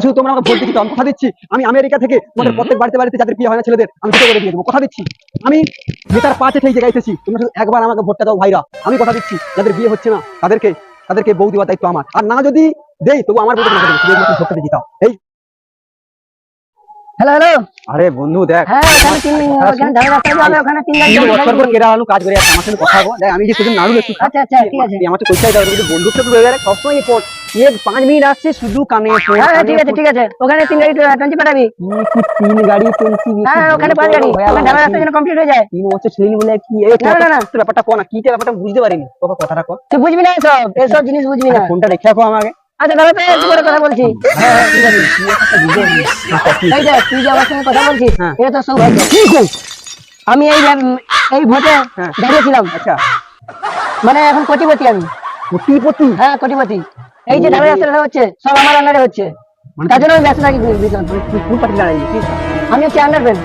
শুধু তোমরা আমাকে ভোট দিতে আমি কথা দিচ্ছি, আমি আমেরিকা থেকে তোমাদের প্রত্যেক বাড়িতে বাড়িতে যাদের বিয়ে হয় না ছেলেদের আমি দুটো করে দিয়ে দেবো, কথা দিচ্ছি। আমি নেতার পাঁচে সেই জায়গায় এসেছি, তোমরা শুধু একবার আমাকে ভোটটা দাও ভাইরা। আমি কথা দিচ্ছি যাদের বিয়ে হচ্ছে না তাদেরকে তাদেরকে বউ দেওয়ার দায়িত্ব আমার, আর না যদি দেই তবু আমার বউ ভোটটা দিয়ে দাও। এই হ্যালো হ্যালো। আরে বন্ধু দেখ, হ্যাঁ ওখানে তিন গাড়ি কাজ করে আমার সঙ্গে কথা বল। আমি যে সেদিন নাড়ু একটু আচ্ছা আচ্ছা ঠিক আছে আমার তো পয়সাই দাও, কিন্তু বন্ধুত্ব সবসময় পর 5 মিনিট আসছে শুধু কানে। হ্যাঁ ঠিক আছে ঠিক আছে, ওখানে তিন গাড়ি ট্রান্সি পাঠাবি। তিন গাড়ি টুনছি, হ্যাঁ ওখানে 5 গাড়ি, ওখানে ঢালা রাস্তা যেন কমপ্লিট হয়ে যায়। 3 বছর ছেলে বলে কি না না ব্যাপারটা কো না, কি ব্যাপারটা বুঝতে পারিনি, তোকে কথাটা কো। তুই বুঝবি না এসব জিনিস বুঝবি না। ফোনটা রেখে রাখো আমাকে। আচ্ছা তাহলে তো একটু করে কথা বলছি। হ্যাঁ ঠিক আছে, এই যে তুই যে আমার সঙ্গে কথা বলছিস এটা তো সৌভাগ্য। আমি এই ভোটে দাঁড়িয়েছিলাম। আচ্ছা মানে এখন কোটিপতি আমি। কোটিপতি? হ্যাঁ কোটিপতি। এই যে ঢালা রাস্তা হচ্ছে সব আমার আন্ডারে হচ্ছে, তার জন্য আমি ব্যস্ত থাকি। কোন পার্টি দাঁড়াইলি? আমি হচ্ছে আন্ডারপ্যান।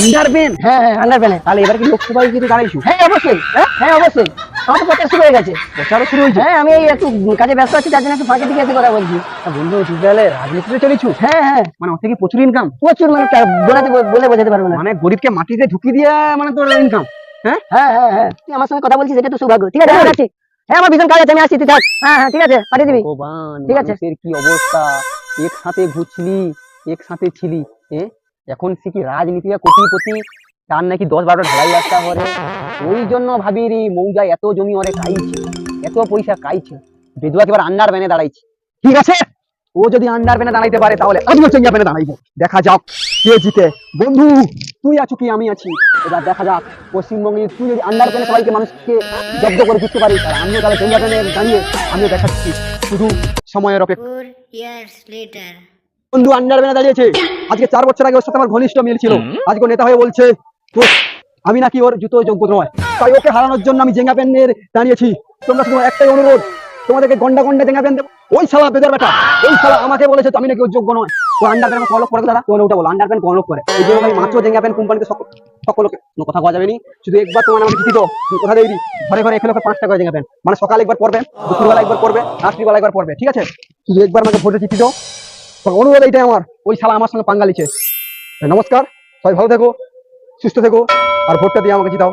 আন্ডারপ্যান? হ্যাঁ হ্যাঁ আন্ডারপ্যানে। তাহলে এবার কি লোকসভায় কিন্তু দাঁড়াইছো? হ্যাঁ অবশ্যই, হ্যাঁ অবশ্যই। আমার তো প্রচার শুরু হয়ে গেছে। প্রচারও শুরু হয়েছে? হ্যাঁ আমি এই একটু কাজে ব্যস্ত আছি, তার জন্য একটু ফাঁকে দিকে এসে কথা বলছি। বন্ধু তুই তাহলে রাজনীতিতে চলেছো? হ্যাঁ হ্যাঁ, মানে ওর থেকে প্রচুর ইনকাম? প্রচুর, মানে বলে বোঝাতে পারবো না। মানে গরিবকে মাটিতে ঢুকিয়ে দিয়ে মানে তোর ইনকাম? হ্যাঁ হ্যাঁ হ্যাঁ হ্যাঁ, তুই আমার সঙ্গে কথা বলছিস এটা তো সৌভাগ্য। ঠিক আছে আমি আসছি। হ্যাঁ আমার ভীষণ কাজ আছে, আমি আসছি, তুই থাক। হ্যাঁ হ্যাঁ ঠিক আছে পাঠিয়ে দিবি। ভগবান, ঠিক আছে। মানুষের কি অবস্থা, একসাথে ঘুরছিলি একসাথে ছিলি, এখন সে কি রাজনীতিটা কোটিপতি, তার নাকি 10-12 ঢালাই রাস্তা করে। ওই জন্য ভাবি রে মৌজা এত জমি ওরে খাইছে, এত পয়সা খাইছে, বেদুয়াকে এবার আন্ডার ব্যানে দাঁড়াইছে। ঠিক আছে, ও যদি আন্ডার ব্যানে দাঁড়াইতে পারে তাহলে আমিও চেঞ্জা ব্যানে দাঁড়াইবো, দেখা যাক কে জিতে। বন্ধু তুই আছো কি আমি আছি, এবার দেখা যাক পশ্চিমবঙ্গে তুই যদি আন্ডার ব্যানে সবাইকে মানুষকে জব্দ করে দিতে পারিস, আর আমিও তাহলে চেঞ্জা ব্যানে দাঁড়িয়ে আমিও দেখাচ্ছি, শুধু সময়ের অপেক্ষা। বন্ধু আন্ডার ব্যানে দাঁড়িয়েছে, আজকে 4 বছর আগে ওর সাথে আমার ঘনিষ্ঠ মিল ছিল, আজকে নেতা হয়ে বলছে তো আমি নাকি ওর জুতো যোগ্য নয়, তাই ওকে হারানোর জন্য আমি জেঙ্গা প্যান নিয়ে দাঁড়িয়েছি। তোমরা শুধু একটাই অনুরোধ, তোমাদেরকে গন্ডা গন্ডা জেঙ্গা প্যান দেবো। ওই শালা বেদার বেটা, ওই শালা আমাকে বলেছে তো আমি নাকি ওর যোগ্য নয়, তো আন্ডার প্যান কলক করে দাদা, তোমরা ওটা বলো আন্ডার প্যান কলক করে। এই যে ভাই মাত্র জেঙ্গা প্যান কোম্পানিতে সকলকে কোনো কথা কওয়া যাবে নি, শুধু একবার তোমার আমাকে দিত কথা দেয়নি, ঘরে ঘরে 1 লক্ষ 5 টাকা জেঙ্গা প্যান, মানে সকালে একবার পড়বে, দুপুরবেলা একবার পড়বে, রাত্রিবেলা একবার পড়বে। ঠিক আছে, শুধু একবার আমাকে ভোটে জিতি দাও, অনুরোধ এইটাই আমার। ওই শালা আমার সঙ্গে পাঙ্গা লিছে। নমস্কার, সবাই ভালো থেকো, সুস্থ থেকো, আর ভোটটা দিয়ে আমাকে জিতাও।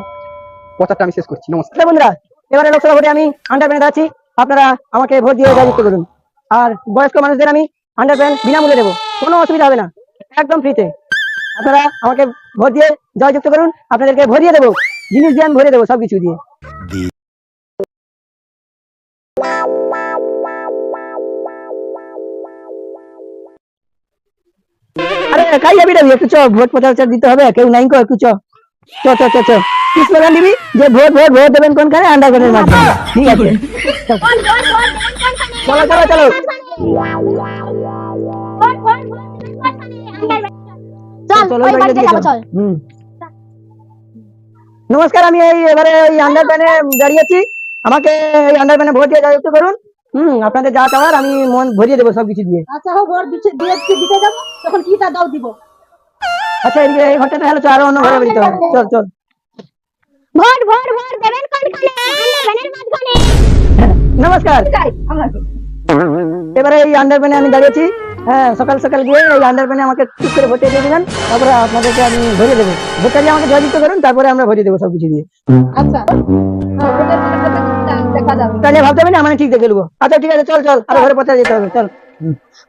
প্রচারটা আমি শেষ করছি, নমস্কার। বন্ধুরা এবারে লোকসভা ভোটে আমি আন্ডারপ্যানে আছি, আপনারা আমাকে ভোট দিয়ে জয়যুক্ত করুন। আর বয়স্ক মানুষদের আমি আন্ডারপ্যান বিনামূল্যে দেবো, কোনো অসুবিধা হবে না, একদম ফ্রিতে। আপনারা আমাকে ভোট দিয়ে জয়যুক্ত করুন, আপনাদেরকে ভরিয়ে দেবো, জিনিস দিয়ে আমি ভরিয়ে দেবো সবকিছু দিয়ে। আরে কাই যাবি রে, একটু চ, ভোট প্রচার দিতে হবে, কেউ নাই কো, একটু চ চ চ চ চ। কি স্লোগান দিবি যে ভোট ভোট ভোট দেবেন কোনখানে? আন্ডারগ্রাউন্ডের মাধ্যমে। ঠিক আছে চলো চলো চলো। নমস্কার, আমি এবারে এই আন্ডারপ্যানে দাঁড়িয়েছি, আমাকে এই আন্ডারপ্যানে ভোট দিয়ে জয়যুক্ত করুন। আপনাদের যা চাওয়ার আমি মন ভরিয়ে দেবো সবকিছু দিয়ে। আচ্ছা হোক, ভোট দিতে যাবো তখন কি তা দাও দিব। আচ্ছা এদিকে এই ঘরটাতে হলো, আরো অন্য ঘরে বেরিয়ে হবে। চল চল। ভোট ভোট ভোট দেবেন কোনখানে? আন্ডারপ্যানের মাঝখানে। নমস্কার, এবারে এই আন্ডারপ্যানে আমি দাঁড়িয়েছি। হ্যাঁ সকাল সকাল গিয়ে এই আন্ডারপ্যানে আমাকে ঠিক করে ভোটে দিয়ে দিবেন, তারপরে আপনাদেরকে আমি ভরিয়ে দেবো। ভোটটা দিয়ে আমাকে জয়যুক্ত করুন, তারপরে আমরা ভরিয়ে দেবো সবকিছু দিয়ে। আচ্ছা দেখা যাবে, তাহলে ভাবতে হবে না, মানে ঠিক দেখে নেবো। আচ্ছা ঠিক আছে, চল চল, আরো ঘরে পৌঁছে যেতে হবে, চল।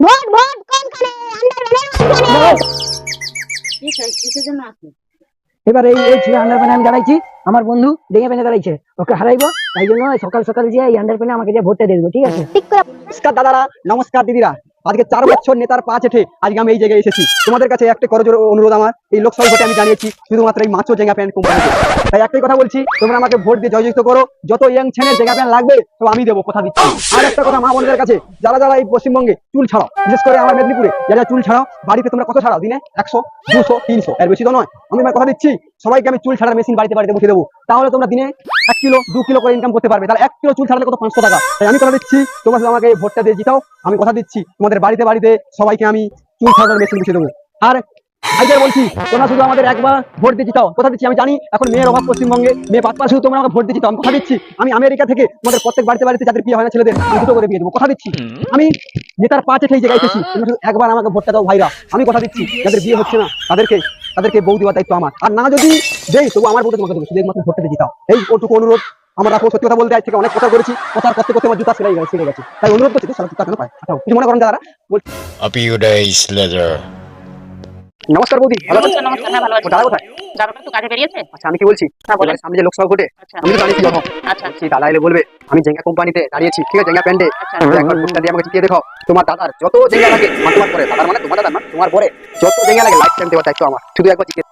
ভোট ভোট কোনখানে? আন্ডারপ্যানের মাঝখানে। এবার এই ছিল আন্ডারপ্যানে আমি দাঁড়াইছি, আমার বন্ধু ডেঙে পেনে দাঁড়াইছে, ওকে হারাইবো, তাই জন্য সকাল সকাল যে এই আন্ডারপ্যানে আমাকে যে ভোটটা দিয়ে দেবো। ঠিক আছে, নমস্কার দাদারা, নমস্কার দিদিরা, আজকে 4 বছর নেতার পা চেটে আজকে আমি এই জায়গায় এসেছি। তোমাদের কাছে একটা করজোর অনুরোধ আমার, এই লোকসভা ভোটে আমি জানিয়েছি শুধুমাত্র এই মাত্র জেঙ্গা প্যান কোম্পানিতে, তাই একটাই কথা বলছি, তোমরা আমাকে ভোট দিয়ে জয়যুক্ত করো। যত ইয়াং ছেলের জেঙ্গা প্যান লাগবে তো আমি দেবো, কথা দিচ্ছি। আর একটা কথা মা বোনদের কাছে, যারা যারা এই পশ্চিমবঙ্গে চুল ছাড়াও, বিশেষ করে আমার মেদিনীপুরে যারা চুল ছাড়াও, বাড়িতে তোমরা কত ছাড়াও? দিনে 100, 200, 300, এর বেশি তো নয়। আমি কথা দিচ্ছি সবাইকে আমি চুল ছাড়ার মেশিন বাড়িতে বাড়িতে বসে দেবো, তাহলে তোমরা দিনে 1 কিলো 2 কিলো করে ইনকাম করতে পারবে। তাহলে 1 কিলো চুল ছাড়ালে কত? 500 টাকা। তাই আমি কথা দিচ্ছি তোমরা শুধু আমাকে ভোটটা দিয়ে জিতাও, আমি কথা দিচ্ছি তোমাদের বাড়িতে বাড়িতে সবাইকে আমি চুল ছাড়ানোর মেশিন বসে দেবো। আর ভাইদের বলছি তোমরা শুধু আমাদের একবার ভোট দিয়ে জিতাও, কথা দিচ্ছি। আমি জানি এখন মেয়ের অভাব পশ্চিমবঙ্গে, মেয়ে বাদ শুধু তোমরা আমাকে ভোট দিয়ে জিতাও, আমি কথা দিচ্ছি। আমি আমেরিকা থেকে তোমাদের প্রত্যেক বাড়িতে বাড়িতে যাদের বিয়ে হয় না ছেলেদের, আমি দুটো করে বিয়ে দেবো, কথা দিচ্ছি। আমি নেতার পাঁচে সেই জায়গায় এসেছি, তোমরা শুধু একবার আমাকে ভোটটা দাও ভাইরা, আমি কথা দিচ্ছি। যাদের বিয়ে হচ্ছে না তাদেরকে তাদেরকে বউ দেওয়ার দায়িত্ব আমার, আর না যদি দেই তবু আমার ভোটে তোমাকে দেবো, শুধু একমাত্র ভোটটা দিয়ে জিতাও। এই ওটুকু অনুরোধ আমরা রাখো। সত্যি কথা বলতে আজ থেকে অনেক কথা করেছি, কথা করতে করতে আমার জুতা ছিঁড়ে গেছে, তাই অনুরোধ করছি সারা জুতা কেন পায় কিছু মনে করেন যারা। A few days later. নমস্কার বৌদি, ভালো আছেন? নমস্কার, হ্যাঁ ভালো আছি। দাদা কোথায়? দাদাটা একটু কাজে বেরিয়েছে। আচ্ছা আমি কি বলছি, হ্যাঁ, বলেন। সামনে যে লোকসভা ভোটে আচ্ছা। আমি তো জানি কি হবো। আচ্ছা। সেই দাদা এলে বলবে আমি জেঙ্গা কোম্পানিতে দাঁড়িয়েছি, ঠিক আছে, জেঙ্গা প্যান্ডে। আচ্ছা। একবার ভোটটা দিয়ে আমাকে জিতিয়ে দেখো। তোমার দাদার যত জেঙ্গা লাগে, তোমার পরে দাদার মানে তোমার দাদার না, তোমার পরে যত জেঙ্গা লাগে লাইফ টাইম দেওয়ার দায়িত্ব আমার, শুধু একবার জিতিয়ে